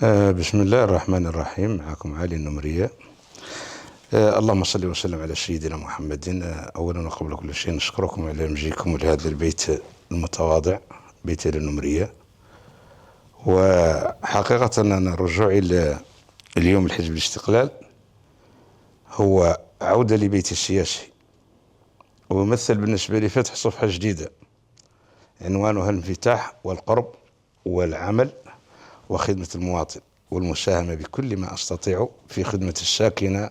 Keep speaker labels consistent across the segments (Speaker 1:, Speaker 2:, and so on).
Speaker 1: بسم الله الرحمن الرحيم. معكم علي النمرية. اللهم صل وسلم على سيدنا محمد. أولا وقبل كل شيء نشكركم على مجيئكم لهذا البيت المتواضع، بيت النمرية. وحقيقة أن الرجوع إلى اليوم لحزب الاستقلال هو عودة لبيت السياسي، ويمثل بالنسبة لي فتح صفحة جديدة عنوانها الانفتاح والقرب والعمل وخدمة المواطن والمساهمة بكل ما أستطيع في خدمة الساكنة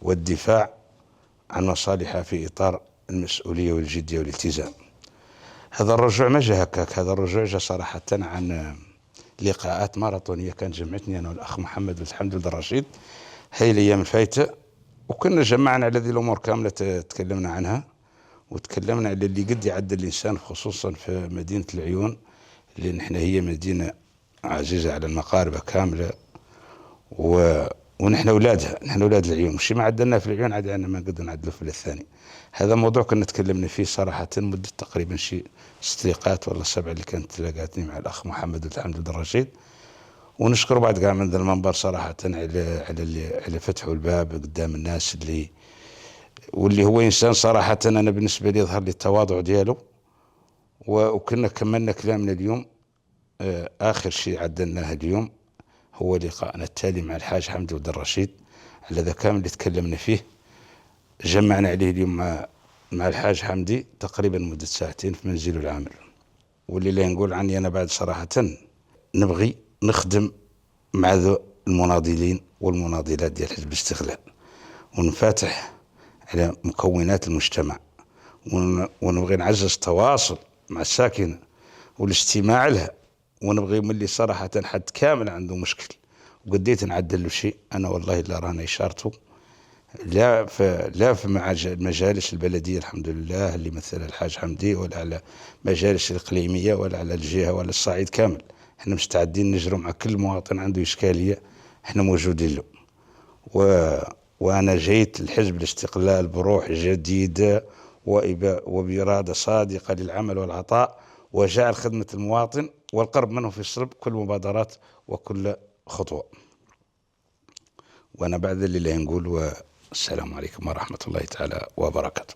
Speaker 1: والدفاع عن مصالحها في إطار المسؤولية والجدية والالتزام. هذا الرجوع ما جاء هكاك، هذا الرجوع جاء صراحة عن لقاءات ماراثونية كانت جمعتني أنا والأخ محمد والحمد لله الرشيد هاي الأيام الفايتة، وكنا جمعنا على هذه الأمور كاملة تكلمنا عنها، وتكلمنا على اللي قد يعدى الإنسان خصوصا في مدينة العيون، اللي نحن هي مدينة عزيزة على المغاربة كاملة، ونحن أولادها، نحن أولاد العيون، وشي ما عدلنا في العيون عاد أنا ما نقدر نعدله في الثاني. هذا موضوع كنا تكلمنا فيه صراحة مدة تقريبا شي 6 لقاءات ولا 7 اللي كانت تلاقاتني مع الأخ محمد والحمد لله الرشيد. ونشكر بعد قاع من ذا المنبر صراحة على فتحوا الباب قدام الناس واللي هو إنسان صراحة أنا بالنسبة لي يظهر لي التواضع دياله. وكنا كملنا كلامنا اليوم. آخر شيء عدلناه اليوم هو لقاءنا التالي مع الحاج حمد ولد الرشيد، على ذا كامل اللي تكلمنا فيه. جمعنا عليه اليوم مع الحاج حمدي تقريبا مدة ساعتين في منزله العامل. واللي لا نقول عني أنا بعد صراحة نبغي نخدم مع ذو المناضلين والمناضلات ديال حزب الاستقلال، ونفاتح على مكونات المجتمع، ونبغي نعزز التواصل مع الساكنة والاستماع لها، ونبغي من اللي صراحة حد كامل عنده مشكل وقديت نعدل له شيء أنا والله لا رانا إشارته لا في مجالس البلدية الحمد لله اللي مثلها الحاج حمدي، ولا على مجالس الإقليمية، ولا على الجهة، ولا الصعيد كامل. احنا مستعدين نجروا مع كل مواطن عنده إشكالية، احنا موجودين له. وأنا جيت لحزب الاستقلال بروح جديدة وبإرادة صادقة للعمل والعطاء وجعل خدمة المواطن والقرب منه في صلب كل مبادرات وكل خطوة. وأنا بعد اللي لا نقول، والسلام عليكم ورحمة الله تعالى وبركاته.